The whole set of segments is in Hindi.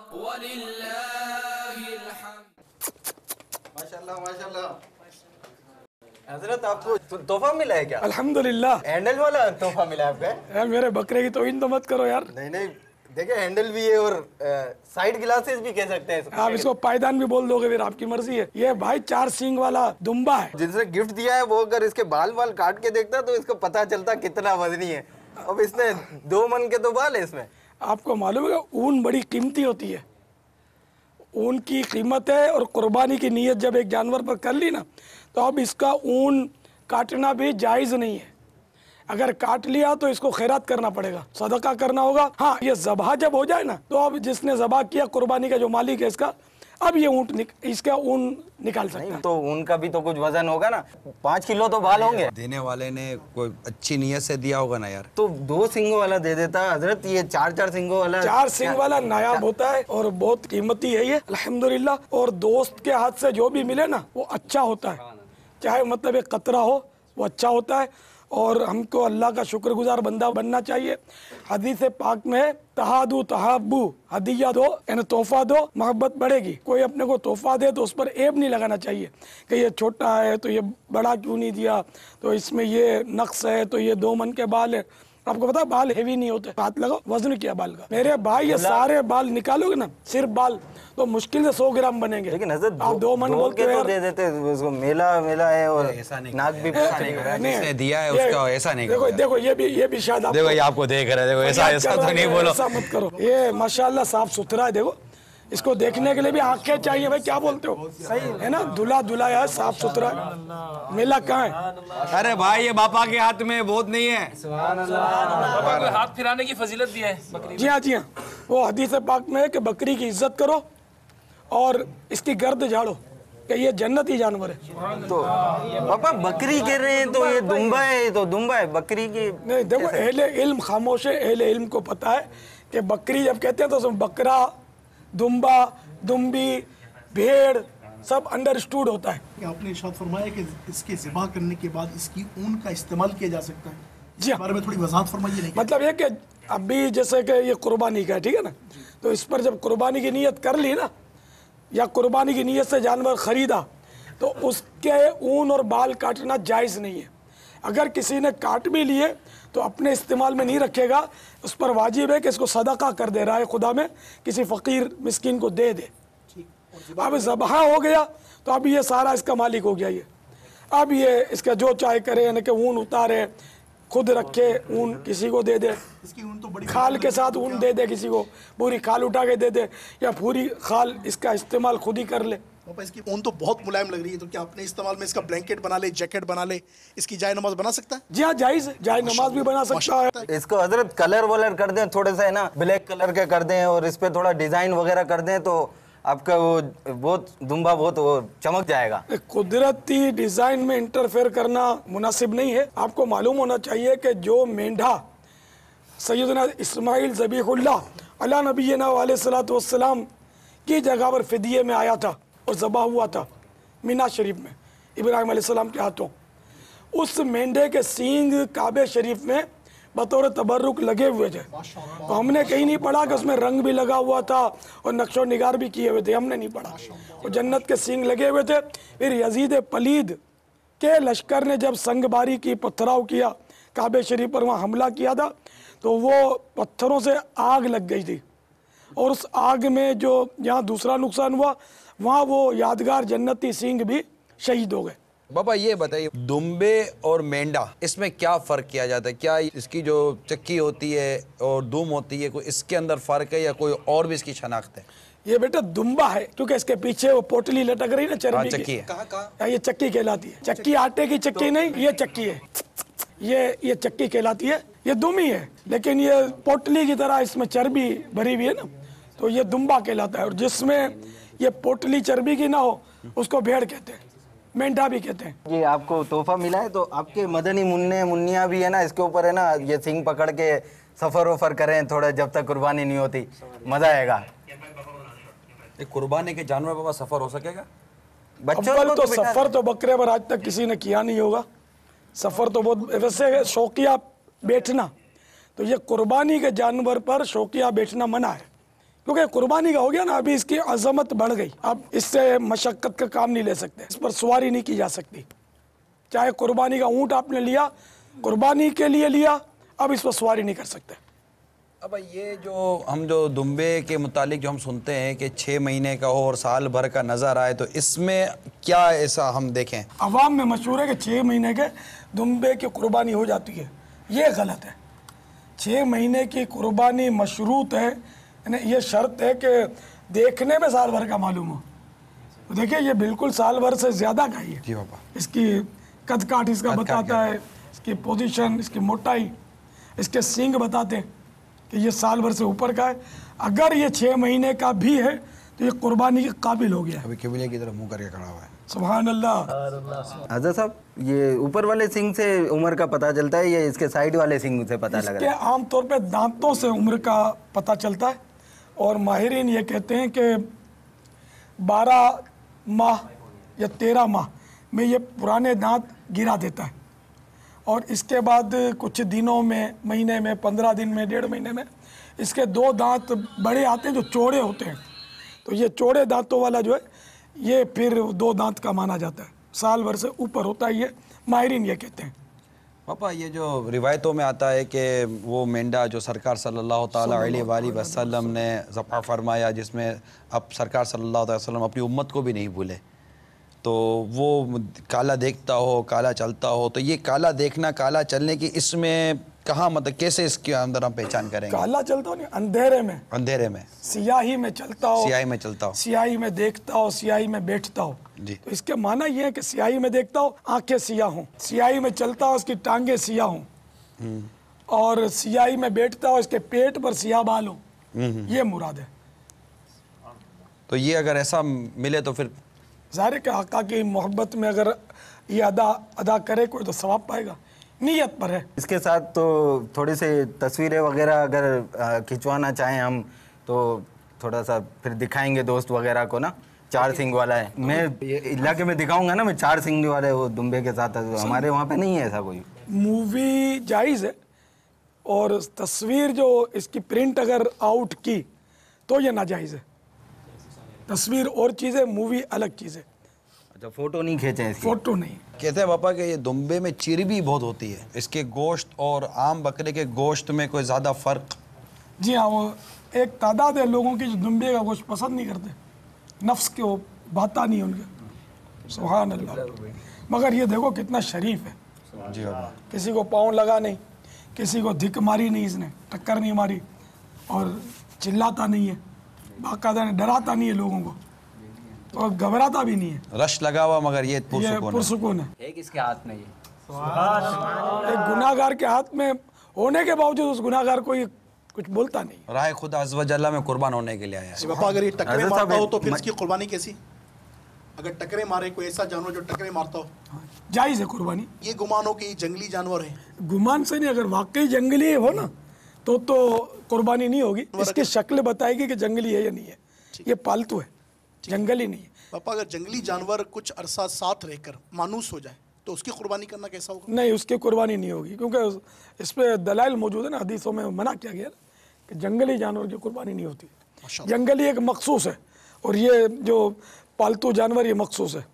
वलिल्लाहिल हम्द। माशाल्लाह माशाल्लाह। हजरत आपको तोहफा मिला है क्या? अल्हम्दुलिल्लाह। हैंडल वाला तोहफा मिला है आपका? यार मेरे बकरे की तौहीन तो मत करो यार। नहीं नहीं, देखिए हैंडल भी है और साइड ग्लासेस भी कह सकते हैं आप इसको पायदान भी बोल दोगे, फिर आपकी मर्जी है। ये भाई 4 सींग वाला दुम्बा है। जिसने गिफ्ट दिया है वो अगर इसके बाल बाल काट के देखता तो इसको पता चलता कितना वजनी है। अब इसने 2 मन के तो बाल है इसमें। आपको मालूम है कि ऊन बड़ी कीमती होती है, ऊन की कीमत है। और कुर्बानी की नीयत जब एक जानवर पर कर ली ना, तो अब इसका ऊन काटना भी जायज़ नहीं है। अगर काट लिया तो इसको खैरात करना पड़ेगा, सदका करना होगा। हाँ, ये ज़बह जब हो जाए ना, तो अब जिसने ज़बह किया कुर्बानी का जो मालिक है इसका, अब ये इसका ऊन निकाल सकता है। तो ऊन का भी तो कुछ वजन होगा ना, 5 किलो तो बाल होंगे। देने वाले ने कोई अच्छी नीयत से दिया होगा ना यार। तो 2 सींगों वाला दे देता हजरत, ये 4 सींगों वाला। 4 सींग वाला नायाब होता है और बहुत कीमती है ये, अल्हम्दुलिल्लाह। और दोस्त के हाथ से जो भी मिले ना वो अच्छा होता है, चाहे मतलब एक कतरा हो वो अच्छा होता है। और हमको अल्लाह का शुक्रगुजार बंदा बनना चाहिए। हदीस पाक में तहादू तहाबू, हदिया दो यानी तोहफा दो, मोहब्बत बढ़ेगी। कोई अपने को तोहफा दे तो उस पर ऐब नहीं लगाना चाहिए कि ये छोटा है तो ये बड़ा क्यों नहीं दिया, तो इसमें ये नक्स है, तो ये 2 मन के बाल है। आपको पता है बाल हेवी नहीं होते, हाथ लगाओ वजन किया बाल का। मेरे भाई ये सारे बाल निकालोगे ना, सिर्फ बाल, तो मुश्किल से 100 ग्राम बनेंगे। लेकिन हजरत आप 2 मन बोलते हो तो यार। दे देते उसको, मेला मेला है और नाक भी जिसने दिया है उसका ऐसा नहीं देखो करो। देखो ये भी शायद देखो ये आपको देख रहे हैं, देखो ऐसा तो नहीं बोलो। ऐसा मत करो। ये माशाल्लाह साफ सुथरा है। देखो इसको देखने के लिए भी आंखें चाहिए भाई, क्या बोलते हो? सही है ना, धुला धुलाया है, साफ सुथरा है। मेला कहाँ है? अरे भाई ये बापा के हाथ में बहुत नहीं है। पापा को हाथ फिराने की फजीलत दी है बकरी। जी हाँ जी हाँ, वो हदीस पाक में है कि बकरी की इज्जत करो और इसकी गर्द झाड़ो कि ये जन्नती जानवर है। तो पापा बकरी कह रहे हैं तो ये दुम्बा है, तो दुम्बा है बकरी की। नहीं देखो, अहले इल्म खामोश है, अहले इल्म को पता है कि बकरी जब कहते हैं तो उसमें बकरा, दुम्बा, दुम्बी, भेड़ सब अंडरस्टूड होता है। आपने इरशाद फरमाया कि इसके ज़िबा करने के बाद इसकी ऊन का इस्तेमाल किया जा सकता है। जी हाँ, बारे में थोड़ी वजाहत फरमाइए। नहीं मतलब ये कि अभी जैसे कि ये कुर्बानी का है, ठीक है ना, तो इस पर जब कुर्बानी की नीयत कर ली ना, या कुर्बानी की नीयत से जानवर ख़रीदा, तो उसके ऊन और बाल काटना जायज़ नहीं है। अगर किसी ने काट भी लिए तो अपने इस्तेमाल में नहीं रखेगा, उस पर वाजिब है कि इसको सदका कर दे रहा है खुदा में, किसी फ़कीर मिस्किन को दे दे। अब ज़बहा हो गया तो अब ये सारा इसका मालिक हो गया। ये अब ये इसका जो चाहे करे, यानी कि ऊन उतारे, खुद रखे, ऊन किसी को दे दे, इसकी ऊन तो बड़ी खाल के साथ ऊन दे दे किसी को, पूरी खाल उठा के दे दे, या पूरी खाल इसका इस्तेमाल खुद ही कर ले। पापा इसकी ऊन तो बहुत मुलायम लग रही है, तो क्या अपने इस्तेमाल में इसका ब्लैंकेट बना ले, जैकेट बना ले, इसकी जाय नमाज बना सकता है? जी हाँ, जायज़ है, जाय नमाज भी बना सकता है। इसको हजरत कलर वलर कर दें थोड़े से, है ना, ब्लैक कलर के कर दें और इस पे थोड़ा डिजाइन वगैरह कर दें तो आपका वो बहुत दुम्बा बहुत वो चमक जाएगा। कुदरती डिज़ाइन में इंटरफेयर करना मुनासिब नहीं है। आपको मालूम होना चाहिए कि जो मेंढा सैयदना इस्माइल ज़बीहुल्लाह अला नबीना अलैहिस्सलातु वस्सलाम की जगह पर फ़िदिये में आया था और ज़बह हुआ था मीना शरीफ में इब्राहिम अलैहिस्सलाम के हाथों, उस मेंढे के सींग काबे शरीफ में बतौर तबर्रुक लगे हुए थे। तो हमने कहीं नहीं पढ़ा कि उसमें रंग भी लगा हुआ था और नक्शो निगार भी किए हुए थे, हमने नहीं पढ़ा। और जन्नत के सींग लगे हुए थे। फिर यजीद पलीद के लश्कर ने जब संगबारी की, पथराव किया, काबे शरीफ पर वहाँ हमला किया था, तो वो पत्थरों से आग लग गई थी। और उस आग में जो यहाँ दूसरा नुकसान हुआ, वहाँ वो यादगार जन्नती सींग भी शहीद हो गए। बाबा ये बताइए, दुम्बे और मेंढा इसमें क्या फ़र्क किया जाता है? क्या इसकी जो चक्की होती है और दुम होती है, कोई इसके अंदर फ़र्क है या कोई और भी इसकी शनाख्त है? ये बेटा दुम्बा है क्योंकि इसके पीछे वो पोटली लटक रही ना चर्बी चक्की की, है। ये चक्की कहलाती है। चक्की आटे की चक्की नहीं, ये चक्की है, ये चक्की कहलाती है। ये दुम ही है, लेकिन ये पोटली की तरह इसमें चर्बी भरी हुई है ना, तो ये दुम्बा कहलाता है। और जिसमें ये पोटली चर्बी की ना हो उसको भेड़ कहते हैं, मेंढा भी कहते हैं। ये आपको तोहफा मिला है तो आपके मदनी मुन्ने मुन्निया भी है ना, इसके ऊपर है ना, ये सिंग पकड़ के सफर वफर करें थोड़ा, जब तक कुर्बानी नहीं होती, मजा आएगा। कुर्बानी के जानवर बाबा सफर हो सकेगा? बच्चों अव्वल को तो बेटा- सफर तो बकरे पर आज तक किसी ने किया नहीं होगा। सफर तो बहुत, वैसे शौकिया बैठना, तो ये कुर्बानी के जानवर पर शौकिया बैठना मना है, क्योंकि कुर्बानी का हो गया ना, अभी इसकी अजमत बढ़ गई, अब इससे मशक्क़त का काम नहीं ले सकते, इस पर सवारी नहीं की जा सकती। चाहे कुर्बानी का ऊँट आपने लिया, कुर्बानी के लिए लिया, अब इस पर सवारी नहीं कर सकते। अब ये जो हम जो दुम्बे के मुतालिक जो हम सुनते हैं कि 6 महीने का हो और साल भर का नज़र आए, तो इसमें क्या ऐसा हम देखें? अवाम में मशहूर है कि 6 महीने के दुम्बे की कुर्बानी हो जाती है, ये गलत है। 6 महीने की कुर्बानी मशरूत है, यानी ये शर्त है कि देखने में साल भर का मालूम हो। तो देखिए ये बिल्कुल साल भर से ज़्यादा का ही है। जी बाबा। इसकी कद काठ इसका बताता है, इसकी पोजीशन, इसकी मोटाई, इसके सींग बताते हैं कि ये साल भर से ऊपर का है। अगर ये 6 महीने का भी है तो ये कुर्बानी के काबिल हो गया है। अभी किबले की तरफ मुंह करके खड़ा हुआ है। सुभान अल्लाह। हज़रत साहब, ये ऊपर वाले सिंग से उम्र का पता चलता है या इसके साइड वाले सिंग से पता लग इसके रहा है? आमतौर पे दांतों से उम्र का पता चलता है, और माहिरीन ये कहते हैं कि 12 माह या 13 माह में ये पुराने दांत गिरा देता है, और इसके बाद कुछ दिनों में, महीने में, 15 दिन में, 1.5 महीने में इसके 2 दांत बड़े आते हैं जो चौड़े होते हैं। तो ये चौड़े दांतों वाला जो है ये फिर 2 दांत का माना जाता है, साल भर से ऊपर होता है, ये माहिरीन ये कहते हैं। पापा, ये जो रिवायतों में आता है कि वो मेंढा जो सरकार सल्लल्लाहु ताला अलैहि वसल्लम ने ज़ब्ह फरमाया, जिसमें अब सरकार सल्लल्लाहु अलैहि वसल्लम अपनी उम्मत को भी नहीं भूले, तो वो काला देखता हो, काला चलता हो, तो ये काला देखना, काला चलने की इसमें कहाँ, मतलब कैसे इसके अंदर हम पहचान करेंगे? काला चलता हो नहीं, अंधेरे में, अंधेरे में, सियाही में चलता हो, सियाही में चलता हो, सियाही में देखता हो, सियाही में बैठता हो। जी। तो इसके माना ये है कि सियाही में देखता हो, आंखें सियाह हों, सियाही में चलता हो, इसकी टांगे सियाह हों, और सियाही में बैठता हो, इसके पेट पर सियाह बाल हो, ये मुराद है। तो ये अगर ऐसा मिले तो फिर ज़ाहिर है कि आका की मोहब्बत में अगर ये अदा करे कोई तो सवाब पाएगा, नीयत पर है। इसके साथ तो थोड़ी सी तस्वीरें वगैरह अगर खिंचवाना चाहें हम, तो थोड़ा सा फिर दिखाएंगे दोस्त वगैरह को ना। 4 सिंग वाला है, मैं ये इलाके में दिखाऊंगा ना, मैं 4 सिंग वाले वो दुम्बे के साथ, हमारे वहाँ पे नहीं है ऐसा कोई। मूवी जायज़ है, और तस्वीर जो इसकी प्रिंट अगर आउट की तो ये नाजायज़ है। तस्वीर और चीज़ है, मूवी अलग चीज़ है। अच्छा, फोटो नहीं खींचे इसकी? फोटो नहीं। कहते हैं पापा कि ये दुम्बे में चर्बी बहुत होती है, इसके गोश्त और आम बकरे के गोश्त में कोई ज़्यादा फ़र्क? जी हाँ, वो एक तादाद है लोगों की जो दुम्बे का गोश्त पसंद नहीं करते, नफ्स के वो भाता नहीं उनके। सुभान अल्लाह। मगर ये देखो कितना शरीफ है। जी बाबा। किसी को पाँव लगा नहीं, किसी को धिक मारी नहीं, इसने टक्कर नहीं मारी, और चिल्लाता नहीं है, बाकायदा ने डराता नहीं है लोगों को, और घबराता भी नहीं है। रश लगा हुआ, मगर ये ये पुरसुकून है। एक इसके हाथ में ये एक गुनाहगार के हाथ में होने के बावजूद उस गुनाहगार को ये कुछ बोलता नहीं। राह खुदा अज़्ज़ व जल्ला में कुर्बान होने के लिए आया है। पापा, अगर ये टकरे हज़रत मारता साहब, हो तो फिर इसकी कुर्बानी कैसी? अगर टकरे मारे, कोई ऐसा जानवर जो टकरे मारता हो, जायज़ है कुर्बानी। ये गुमान हो कि ये जंगली जानवर है। गुमान से नहीं, अगर वाकई जंगली हो ना तो कुर्बानी नहीं होगी। इसकी शक्ल बताएगी कि जंगली है या नहीं है। ये पालतू है, जंगली नहीं है। पापा, अगर जंगली जानवर कुछ अरसा साथ रहकर मानूस हो जाए तो उसकी कुर्बानी करना कैसा होगा? नहीं, उसकी कुर्बानी नहीं होगी, क्योंकि इस पे दलाइल मौजूद है ना, हदीसों में मना किया गया कि जंगली जानवर की कुर्बानी नहीं होती। जंगली एक मखसूस है, और ये जो पालतू जानवर ये मखसूस है,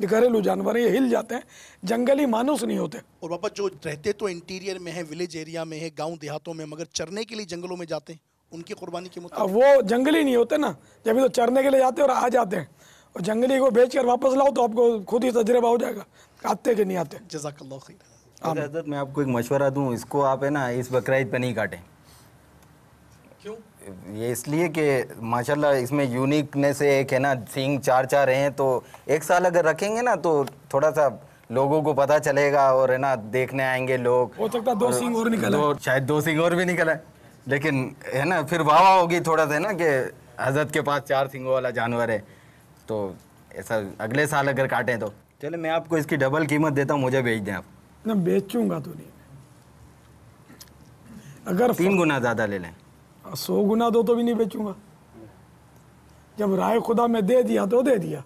ये घरेलू जानवर है, ये हिल जाते हैं, जंगली मानूस नहीं होते। और पापा, जो रहते तो इंटीरियर में है, विलेज एरिया में है, गांव देहातों में, मगर चरने के लिए जंगलों में जाते हैं, उनकी कुर्बानी के मुताबिक? अब वो जंगली नहीं होते ना, जब तो चरने के लिए जाते हैं और आ जाते हैं, और जंगली को बेच कर वापस लाओ तो आपको खुद ही तजर्बा हो जाएगा आते कि नहीं आते। जज़ाकल्लाह खैर। हज़रत, मैं आपको एक मशवरा दूं, इसको आप है ना इस बकरा ईद पे नहीं काटें। क्यों? ये इसलिए कि माशाल्लाह इसमें यूनिकनेस है, एक है ना, सींग 4 हैं, तो 1 साल अगर रखेंगे ना तो थोड़ा सा लोगों को पता चलेगा, और है ना देखने आएंगे लोग। हो सकता है 2 सींग और निकल आए। शायद 2 सींग और भी निकल आए, लेकिन है ना फिर वाह होगी थोड़ा सा ना कि हज़रत के पास 4 सींगों वाला जानवर है। तो ऐसा अगले साल अगर काटें तो चले, मैं आपको इसकी डबल कीमत देता हूँ, मुझे बेच दें आप। ना बेचूंगा तो नहीं, अगर 3 गुना ज़्यादा ले लें। 100 गुना दो तो भी नहीं बेचूंगा। जब राय खुदा में दे दिया तो दे दिया।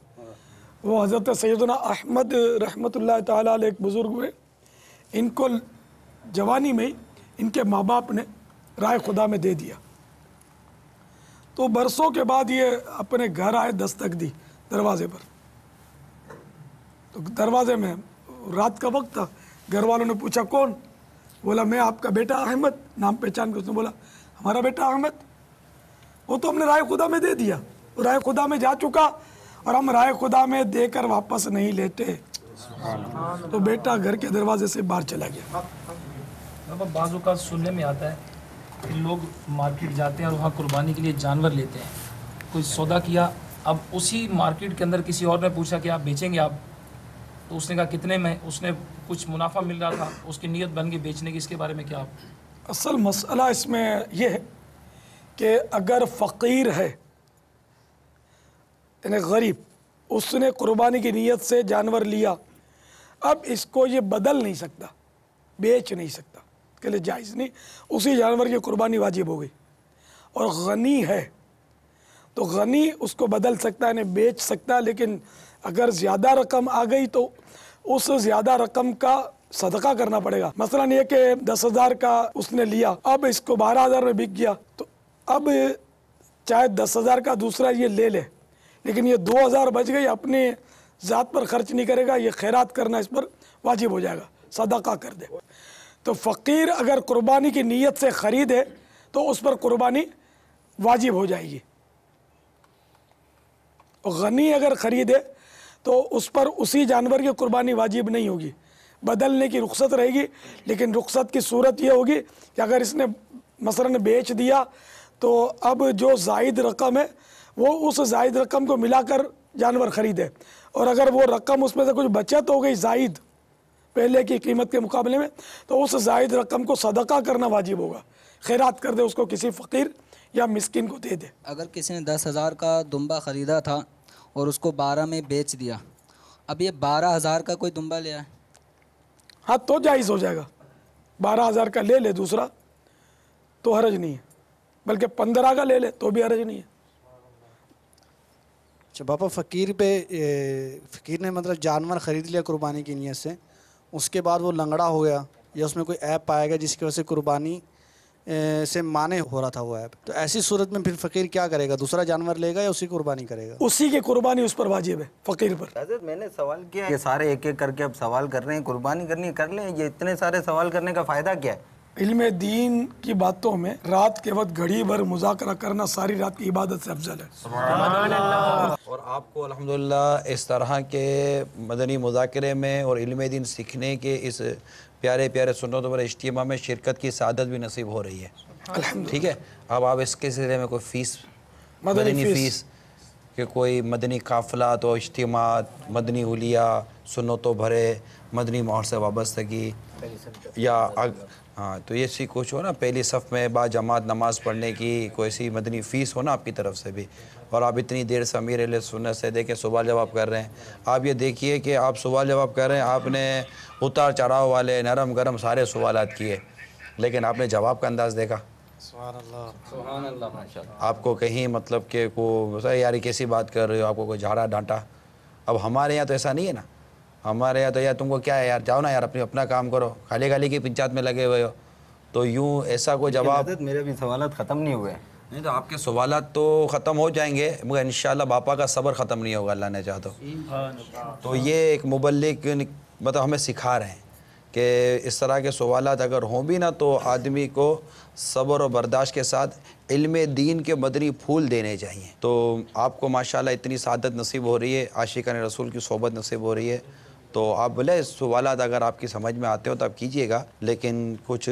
वो हज़रत सैयदना अहमद रहमतुल्लाह ताला अलैह एक बुज़ुर्ग हुए, इनको जवानी में ही इनके माँ बाप ने राय खुदा में दे दिया। तो बरसों के बाद ये अपने घर आए, दस्तक दी दरवाजे पर। तो दरवाजे में रात का वक्त था, घर वालों ने पूछा कौन? बोला मैं आपका बेटा अहमद, नाम पहचान के उसने बोला हमारा बेटा अहमद, वो तो हमने राय खुदा में दे दिया, वो राय खुदा में जा चुका और हम राय खुदा में देकर वापस नहीं लेते। तो बेटा घर के दरवाजे से बाहर चला गया। बाबा बाज़ औक़ात सुनने में आता है कि लोग मार्केट जाते हैं और वहाँ कुर्बानी के लिए जानवर लेते हैं, कोई सौदा किया, अब उसी मार्केट के अंदर किसी और ने पूछा कि आप बेचेंगे आप, तो उसने कहा कितने में, उसने कुछ मुनाफा मिल रहा था, उसकी नीयत बन गई बेचने की, इसके बारे में क्या आप? असल मसला इसमें यह है कि अगर फ़कीर है यानी गरीब, उसने कुर्बानी की नीयत से जानवर लिया, अब इसको ये बदल नहीं सकता, बेच नहीं सकता, के लिए जायज़ नहीं, उसी जानवर की कुर्बानी वाजिब हो गई। और गनी है तो गनी उसको बदल सकता है, नहीं बेच सकता, लेकिन अगर ज़्यादा रकम आ गई तो उस ज़्यादा रकम का सदका करना पड़ेगा। मसलन ये कि 10,000 का उसने लिया, अब इसको 12,000 में बिक गया, तो अब चाहे 10,000 का दूसरा ये ले ले, लेकिन ये 2,000 बच गई, अपने ज़ात पर खर्च नहीं करेगा, ये खैरात करना इस पर वाजिब हो जाएगा, सदका कर दे। तो फ़कीर अगर कुर्बानी की नीयत से ख़रीदे तो उस पर कुर्बानी वाजिब हो जाएगी, और गनी अगर ख़रीदे तो उस पर उसी जानवर की कुर्बानी वाजिब नहीं होगी, बदलने की रुख्सत रहेगी। लेकिन रुख्सत की सूरत ये होगी कि अगर इसने मसलन बेच दिया तो अब जो ज़ायद रकम है वो उस ज़ायद रकम को मिलाकर जानवर ख़रीदे, और अगर वो रकम उसमें से कुछ बचत हो गई ज़ायद पहले की कीमत के मुकाबले में, तो उस ज़ायद रकम को सदका करना वाजिब होगा, खैरात कर दे, उसको किसी फ़कीर या मिस्किन को दे दे। अगर किसी ने 10,000 का दुम्बा ख़रीदा था और उसको 12 में बेच दिया, अब ये 12,000 का कोई दुम्बा लिया है, हाँ तो जायज़ हो जाएगा, 12,000 का ले ले दूसरा तो हरज नहीं है, बल्कि 15 का ले ले तो भी हरज नहीं है। अच्छा बाबा, फ़कीर ने मतलब जानवर ख़रीद लिया कुर्बानी की नीयत से, उसके बाद वो लंगड़ा हो गया या उसमें कोई ऐप पाया गया जिसकी वजह से कुर्बानी से माने हो रहा था वो ऐप, तो ऐसी सूरत में फिर फ़कीर क्या करेगा? दूसरा जानवर लेगा या उसी कुर्बानी करेगा? उसी की कुर्बानी उस पर वाजिब है, फ़कीर पर। हज़रत मैंने सवाल किया, ये सारे एक एक करके अब सवाल कर रहे हैं, कुर्बानी करनी है कर लें, ये इतने सारे सवाल करने का फ़ायदा क्या है? इल्म दीन की बातों में रात के वक्त घड़ी भर मुज़ाकरा करना सारी रात की इबादत से अफजल है। और आपको अल्हम्दुलिल्लाह इस तरह के मदनी मुज़ाकरे में और इल्म दीन सीखने के इस प्यारे प्यारे सुन्नत व इज्तिमा में शिरकत की सादत भी नसीब हो रही है, ठीक है। अब आप इसके सिलसिले में कोई फ़ीस, मदनी फ़ीस कि कोई मदनी काफ़िला तो इज्तिमा, मदनी हुलिया, सुन्नतों भरे, मदनी माहौल से वाबस्तगी, या हाँ तो ये सी कुछ हो ना, पहली सफ़ में बा जमात नमाज़ पढ़ने की कोई सी मदनी फ़ीस हो ना आपकी तरफ से भी। और आप इतनी देर से अमीर अहले सुन्नत से देखे सवाल जवाब कर रहे हैं, आप ये देखिए कि आप सवाल जवाब कर रहे हैं, आपने उतार चढ़ाव वाले नरम गरम सारे सवालात किए, लेकिन आपने जवाब का अंदाज़ देखा, आपको कहीं मतलब कि को यार कैसी बात कर रहे हो, आपको कोई झाड़ा डांटा। अब हमारे यहाँ तो ऐसा नहीं है ना, हमारे यहाँ तो यार तुमको क्या है यार, जाओ ना यार अपना काम करो, खाली खाली की पंचायत में लगे हुए हो, तो यूँ ऐसा कोई जवाब। मेरे भी सवालात ख़त्म नहीं हुए। नहीं तो आपके सवालात तो ख़त्म हो जाएंगे, मगर इंशाल्लाह बापा का सब्र ख़त्म नहीं होगा, अल्लाह ने चाहा तो ये एक मुबल्लिग मतलब हमें सिखा रहे हैं कि इस तरह के सवालात अगर हों भी ना तो आदमी को सब्र और बर्दाश्त के साथ इल्म दीन के मदनी फूल देने चाहिए। तो आपको माशाल्लाह इतनी सादत नसीब हो रही है, आशिकान रसूल की सोबत नसीब हो रही है, तो आप बोले सवालात अगर आपकी समझ में आते हो तो आप कीजिएगा, लेकिन कुछ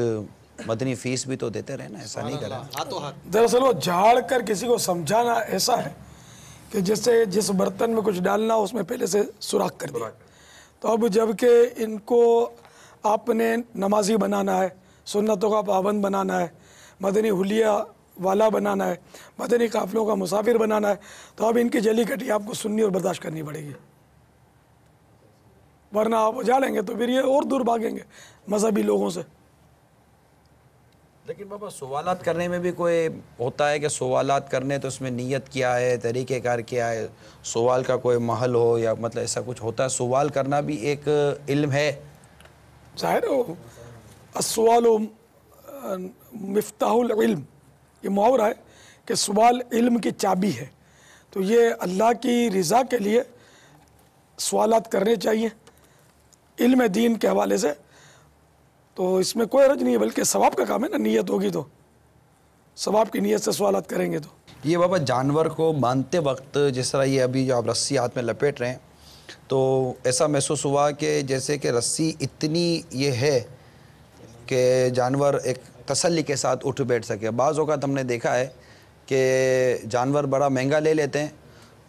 मदनी फ़ीस भी तो देते रहे ना, ऐसा नहीं करें। दरअसल वो झाड़ कर किसी को समझाना ऐसा है कि जैसे जिस बर्तन में कुछ डालना हो उसमें पहले से सुराख कर दिया, तो अब जबकि इनको आपने नमाजी बनाना है, सुन्नतों का पाबंद बनाना है, मदनी हुलिया वाला बनाना है, मदनी काफ़िलों का मुसाफिर बनाना है, तो अब इनकी जली कटी आपको सुननी और बर्दाश्त करनी पड़ेगी, वरना आप उजालेंगे तो फिर ये और दूर भागेंगे मजहबी लोगों से। लेकिन बाबा सवालात करने में भी कोई होता है कि सवालात करने तो उसमें नीयत क्या है, तरीक़ेकार क्या है, सवाल का कोई महल हो या मतलब ऐसा कुछ होता है? सवाल करना भी एक इल्म है, ज़ाहिर हो, अस्सवालु मिफ्ताहुल इल्म, ये मुहावरा है कि सवाल इल्म की चाबी है, तो ये अल्लाह की रज़ा के लिए सवालात करने चाहिए इल्म दीन के हवाले से। तो इसमें कोई हर्ज नहीं है, बल्कि सवाब का काम है ना, नीयत होगी तो सवाब की नीयत से सवालात करेंगे। तो ये बाबा जानवर को बांधते वक्त जिस तरह ये अभी जो आप रस्सी हाथ में लपेट रहे हैं, तो ऐसा महसूस हुआ कि जैसे कि रस्सी इतनी ये है कि जानवर एक तसल्ली के साथ उठ बैठ सके। बाज़ औक़ात हमने देखा है कि जानवर बड़ा महंगा ले लेते हैं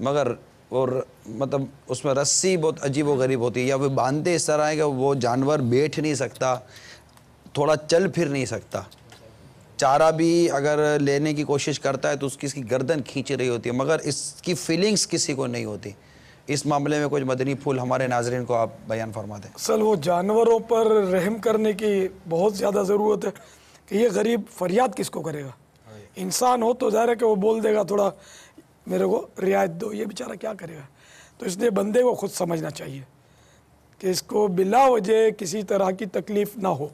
मगर और मतलब उसमें रस्सी बहुत अजीब व गरीब होती है, या वो बांधते इस तरह है कि वो जानवर बैठ नहीं सकता, थोड़ा चल फिर नहीं सकता। चारा भी अगर लेने की कोशिश करता है तो इसकी गर्दन खींच रही होती है, मगर इसकी फीलिंग्स किसी को नहीं होती। इस मामले में कुछ मदनी फूल हमारे नाजरीन को आप बयान फरमा दें। असल वो जानवरों पर रहम करने की बहुत ज़्यादा ज़रूरत है कि ये गरीब फरियाद किसको करेगा। इंसान हो तो ज़ाहिर है कि वो बोल देगा थोड़ा मेरे को रियायत दो, ये बेचारा क्या करेगा। तो इसलिए बंदे को खुद समझना चाहिए कि इसको बिला वजह किसी तरह की तकलीफ़ ना हो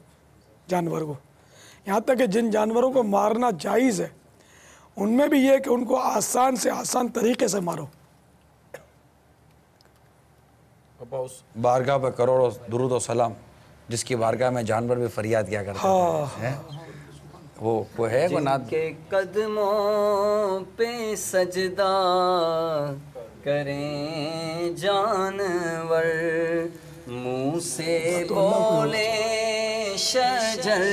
जानवर को। यहाँ तक कि जिन जानवरों को मारना जायज़ है उनमें भी ये है कि उनको आसान से आसान तरीके से मारो। उस बारगाह पर करोड़ों दुरूद और सलाम, जिसकी बारगाह में जानवर भी फरियाद किया करते हैं। वो है वो नात के कदमों पे सजदा करें जानवर, मुँह से बोले शजर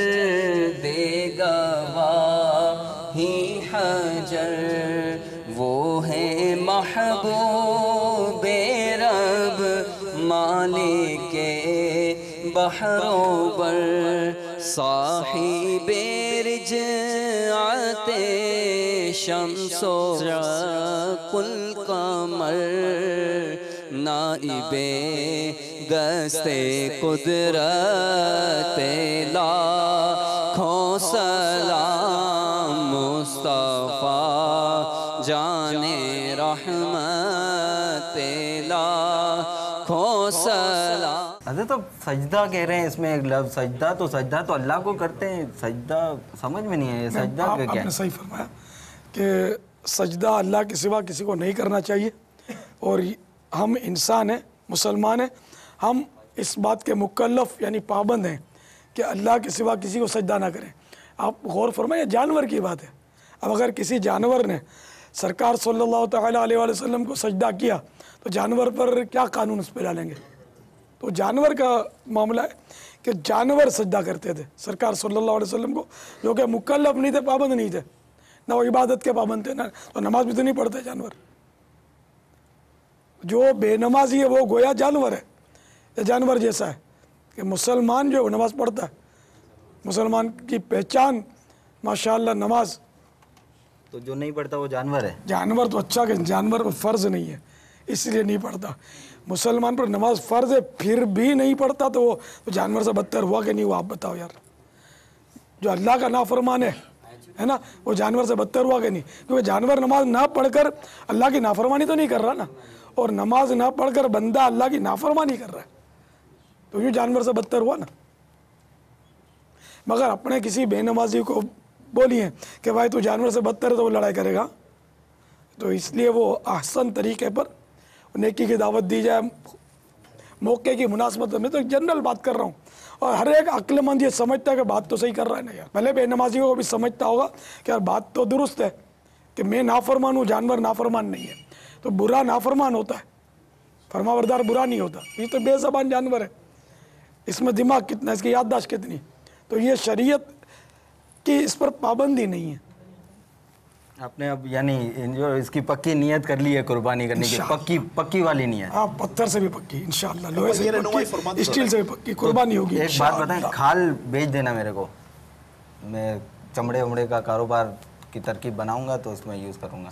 देगा वाही हजर, वो है महबूबे रब मालिके बहरों पर, साहिबे रिजअते शम्सो कुल कमर, नाइबे गस्ते कुदरत लाखों सलाम, मुस्तफ़ा जाने रहमत लाखों सलाम। अरे तो सजदा कह रहे हैं इसमें एक लफ्ज़, सजदा तो अल्लाह को करते हैं, सजदा समझ में नहीं है ये सजदा क्या है। आपने सही फरमाया कि सजदा अल्लाह के सिवा किसी को नहीं करना चाहिए, और हम इंसान हैं, मुसलमान हैं, हम इस बात के मुकल्लफ यानी पाबंद हैं कि अल्लाह के सिवा किसी को सजदा ना करें। आप गौर फरमाइए, जानवर की बात है। अब अगर किसी जानवर ने सरकार सल्लल्लाहु तआला अलैहि वसल्लम को सजदा किया तो जानवर पर क्या कानून उस पर डालेंगे। तो जानवर का मामला है कि जानवर सजदा करते थे सरकार सल्लल्लाहु अलैहि वसल्लम को, जो कि मुकल्लफ नहीं थे, पाबंद नहीं थे, ना वो इबादत के पाबंद थे, ना तो नमाज भी तो नहीं पढ़ते जानवर। जो बेनमाजी है वो गोया जानवर है, या जानवर जैसा है कि मुसलमान जो है वो नमाज पढ़ता है, मुसलमान की पहचान माशाअल्लाह नमाज। तो जो नहीं पढ़ता वो जानवर है। जानवर तो अच्छा कि जानवर पर फ़र्ज़ नहीं है इसलिए नहीं पढ़ता। मुसलमान पर नमाज फ़र्ज़ है फिर भी नहीं पढ़ता तो वो तो जानवर से बदतर हुआ कि नहीं हुआ, आप बताओ यार। जो अल्लाह का नाफरमान है ना, वो जानवर से बदतर हुआ कि नहीं, क्योंकि जानवर नमाज ना पढ़कर अल्लाह की नाफरमानी तो नहीं कर रहा ना, और नमाज ना पढ़कर बंदा अल्लाह की नाफरमानी कर रहा है, तो यूँ जानवर से बदतर हुआ ना। मगर अपने किसी बेनमाजी को बोलिए कि भाई तू जानवर से बदतर है तो वो लड़ाई करेगा, तो इसलिए वो आसान तरीके पर नेकी की दावत दी जाए मौके की मुनासबत में। तो एक जनरल बात कर रहा हूँ, और हर एक अक्लमंद ये समझता है कि बात तो सही कर रहा है ना यार। भले बेनमाजी को भी समझता होगा कि यार बात तो दुरुस्त है कि मैं नाफरमान हूँ, जानवर नाफरमान नहीं है, तो बुरा नाफरमान होता है, फरमाबरदार बुरा नहीं होता। ये तो बेज़बान जानवर है, इसमें दिमाग कितना, इसकी याददाश्त कितनी। तो ये शरीयत की इस पर पाबंदी नहीं है। आपने अब यानी जो इसकी पक्की नियत कर ली है कुर्बानी करने की, पक्की वाली नियत। हाँ, पत्थर से भी पक्की इंशाअल्लाह, लोहे से भी पक्की, स्टील से भी पक्की कुर्बानी होगी। एक बात बताएं, खाल बेच देना मेरे को, मैं चमड़े वमड़े का कारोबार की तरकीब बनाऊंगा तो उसमें यूज़ करूंगा।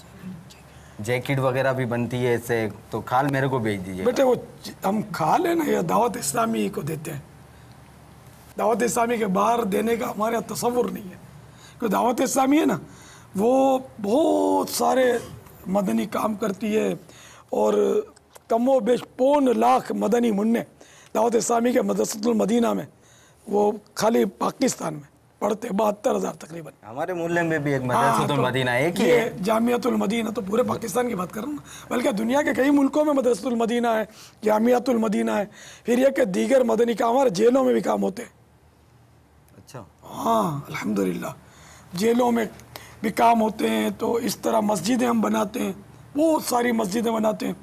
जैकेट वगैरह भी बनती है इससे, तो खाल मेरे को बेच दीजिए। बेटे वो हम खाल है ना, ये दावत इस्लामी को देते हैं, दावत इस्लामी के बाहर देने का हमारे यहाँ तसव्वुर नहीं है। क्योंकि दावत इस्लामी है ना, वो बहुत सारे मदनी काम करती है, और कमो बेश 5 लाख मदनी मुन्ने दावत इस्लामी के मदरसतुल मदीना में वो खाली पाकिस्तान में पढ़ते 72,000 तकरीबन। हमारे मोहल्ले में भी एक मदरसतुल मदीना एक ही है। ये जामियातुल मदीना तो पूरे पाकिस्तान की बात कर रहा हूँ, बल्कि दुनिया के कई मुल्कों में मदरसतुल मदीना है, जामियातुल मदीना है। फिर ये कि दीगर मदनी काम हमारे जेलों में भी काम होते हैं। अच्छा, हाँ अल्हम्दुलिल्लाह, जेलों में भी काम होते हैं। तो इस तरह मस्जिदें हम बनाते हैं, बहुत सारी मस्जिदें बनाते हैं।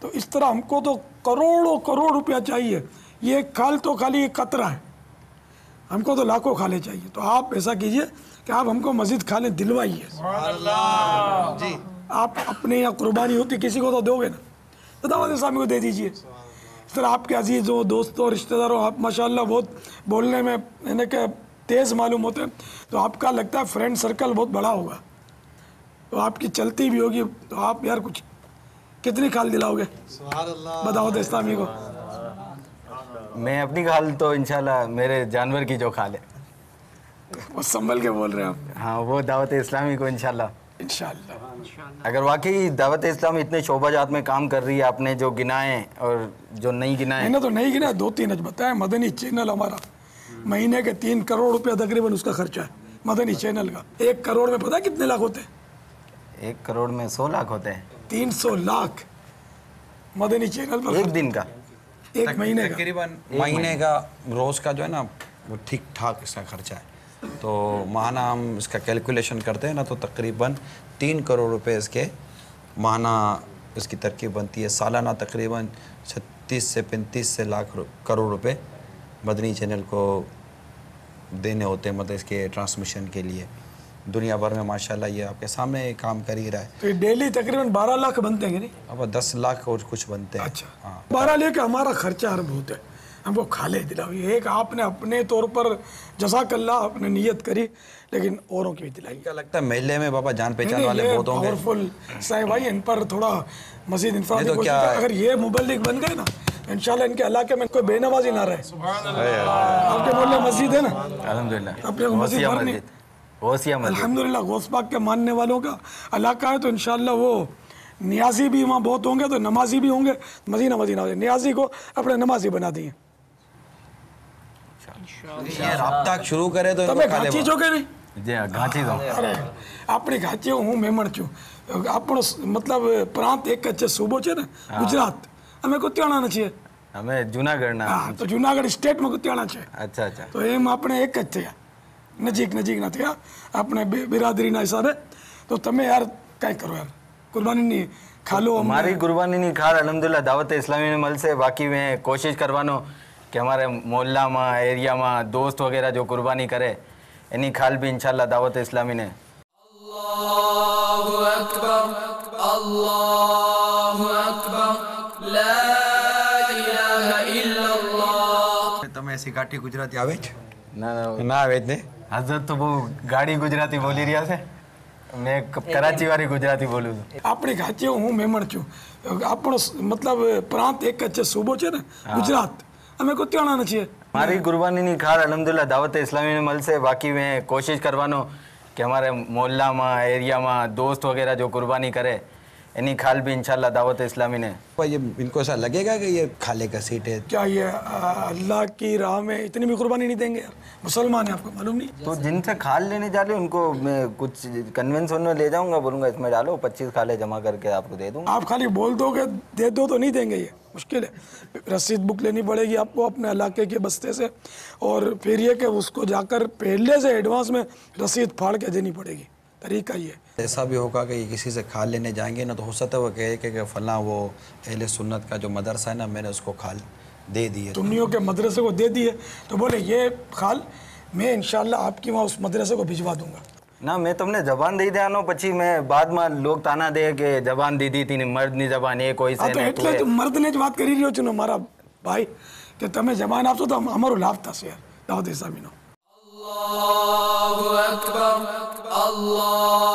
तो इस तरह हमको तो करोड़ों करोड़ रुपया चाहिए। ये खाल तो खाली एक कतरा है, हमको तो लाखों खाले चाहिए। तो आप ऐसा कीजिए कि आप हमको मस्जिद खाले दिलवाइए जी। आप अपने यहाँ कुर्बानी होती किसी को तो दोगे ना, तो दावत इस्लामी को दे दीजिए। इस तरह आपके अजीज़ हो, दोस्तों, रिश्तेदारों, आप माशाल्लाह बहुत बोलने में यानी कि तेज़ मालूम होते हैं, तो आपका लगता है फ्रेंड सर्कल बहुत बड़ा होगा, तो आपकी चलती भी होगी। तो आप यार कुछ कितनी खाल दिलाओगे दावत इस्लामी को? मैं अपनी खाल तो इंशाल्लाह मेरे जानवर की जो खाल है वो संभल के बोल रहे हैं आप। हाँ, वो दावत इस्लामी को इंशाल्लाह। इंशाल्लाह अगर वाकई दावत इस्लामी इतने शोबाजात में काम कर रही है, आपने जो गिनाए और जो नहीं गिनाए, मैंने तो नहीं गिना, 2-3 आज बताया। मदनी चैनल हमारा महीने के 3 करोड़ रुपया तकरीबन उसका खर्चा है मदनी चैनल का। 1 करोड़ में पता है कितने लाख होते हैं? 1 करोड़ में 100 लाख होते हैं। 300 लाख मदनी चैनल पर एक दिन का, एक महीने का। तकरीबन महीने का रोज़ का जो है ना वो ठीक ठाक इसका खर्चा है। तो माहाना हम इसका कैलकुलेशन करते हैं ना, तो तकरीबन 3 करोड़ रुपए इसके माहाना इसकी तरकीब बनती है। सालाना तकरीबन 36 से 35 से लाख करोड़ रुपए मदनी चैनल को देने होते हैं, मतलब इसके ट्रांसमिशन के लिए। दुनिया भर में माशाल्लाह ये आपके सामने काम कर ही रहा है। तो डेली तकरीबन 12 लाख बनते हैं नहीं? अब 10 लाख और कुछ बनते हैं। अच्छा, हाँ, 12 लेके हमारा खर्चा हर बहुत है। हमको खाले दिलाई, एक आपने अपने तौर पर जज़ाकल्लाह आपने नियत करी, लेकिन औरों की भी दिलाई। क्या लगता है महल्ले में बाबा जान पहचान वाले बहुत होंगे? पावरफुल साहब भाई, इन पर थोड़ा मजीद इंफराद नहीं तो क्या, अगर ये मुबल्लिग बन गए ना, इंशाल्लाह इनके इलाके में कोई बेनमाजी ना रहे। आपके मोहल्ले मस्जिद है ना? अल्हम्दुलिल्लाह। अपने को मस्जिद भरनी, अल्हम्दुलिल्लाह गौस पाक के मानने वालों का इलाका है। तो इंशाल्लाह वो नियाजी भी वहाँ बहुत होंगे, तो नमाजी भी होंगे। मदीना मदीना नियाजी को अपने नमाजी बना दिए। ये राब्ता शुरू करे तो તમે ઘાંચી છો કે નહીં? जी हाँ, घाटी दो। અરે આપણી ઘાંચી હું મેમણ છું। આપણો મતલબ પ્રાંત એક જ છે, સૂબો છે ને ગુજરાત, અમે કુતિયાણા છીએ। અમે જુનાગઢના। હા, તો જુનાગઢ સ્ટેટમાં કુતિયાણા છે। अच्छा अच्छा। તો એમ આપણે એક જ થયા, નજીકના થયા આપણે બિરાદરીના હિસાબે। તો તમે યાર કાંઈ કરો યાર, કુરબાનીની ખાલો हमारी कुर्बानी नहीं खाल अल्हम्दुलिल्लाह दावत इस्लामी में मल से। बाकी मैं कोशिश करवानो कि हमारे मोहल्ला में, एरिया में दोस्त वगैरह जो कुर्बानी करे, इन्हीं खाल भी इंशाल्लाह दावत इस्लामी ने। अल्लाहु अकबर, अल्लाहु अकबर, ला इलाहा इल्लल्लाह। તમે ऐसी गाठी गुजराती आवे छ? ना ना आवे ने? हजरत तो वो गाड़ी गुजराती बोली रिया से, मैं कराची वाली गुजराती बोलूँ। આપણી ઘાંચીઓ હું મેમણ છું। આપણો મતલબ પ્રાંત એક જ છે, સૂબો છે ને ગુજરાત, અમે કુતિયાણા છીએ। हमारी कुर्बानी नहीं खाल अल्हम्दुलिल्लाह दावत इस्लामी में मल से। बाकी मैं कोशिश करवानो कि हमारे मोहल्ला में, एरिया में दोस्त वगैरह जो कुर्बानी करे, इन्हीं खाल भी इंशाल्लाह दावत इस्लामी ने। ये इनको ऐसा लगेगा कि ये खाले का सीट है? क्या ये अल्लाह की राह में इतनी भी कुर्बानी नहीं देंगे यार? मुसलमान है, आपको मालूम नहीं? तो जिनसे खाल लेने जा रहे उनको मैं कुछ कन्वेंस में ले जाऊंगा, बोलूंगा इसमें डालो, 25 खाले जमा करके आपको दे दूंगा। आप खाली बोल दोगे दे दो तो नहीं देंगे, ये मुश्किल है। रसीद बुक लेनी पड़ेगी आपको अपने इलाके के बस्ते से, और फिर ये कि उसको जाकर पहले से एडवांस में रसीद फाड़ के देनी पड़ेगी। तरीका ये ऐसा भी होगा कि किसी से खाल लेने जाएंगे ना, तो हो सकता है वो कहे कि फला वो अहले सुन्नत का जो मदरसा है ना, मैंने उसको खाल दे दी है। सुन्नियों के मदरसे को दे दिए, तो बोले ये खाल मैं इंशाल्लाह आपकी वहाँ उस मदरसे को भिजवा दूंगा ना। मैं तुमने जबान दे दिया પછી मैं बाद में लोग ताना दे के जबान दी थी मर्द ની जबान એ કોઈ हाँ, છે तो ને એટલે मर्द ने જ વાત કરી રહ્યો છું ને મારા ભાઈ, કે તમે જબાન આપશો તો અમારો લાભ થશે યાર દાવત ઇસ્લામીનો। अल्लाहु अकबर, अल्लाह